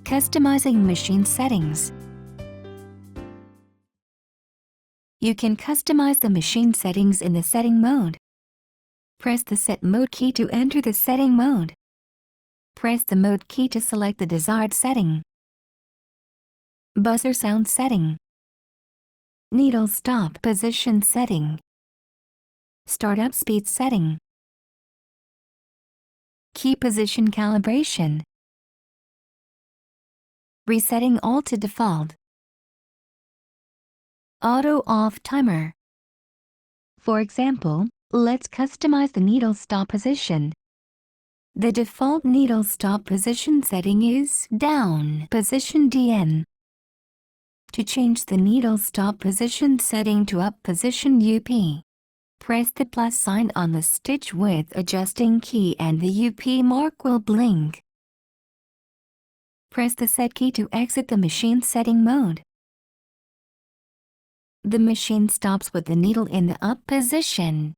Customizing machine settings. You can customize the machine settings in the setting mode. Press the Set Mode key to enter the setting mode. Press the Mode key to select the desired setting. Buzzer sound setting. Needle stop position setting. Startup speed setting. Key position calibration. Resetting all to default. Auto off timer. For example, let's customize the needle stop position. The default needle stop position setting is down position DN. To change the needle stop position setting to up position UP, press the plus sign on the stitch width adjusting key and the UP mark will blink. Press the Set key to exit the machine setting mode. The machine stops with the needle in the up position.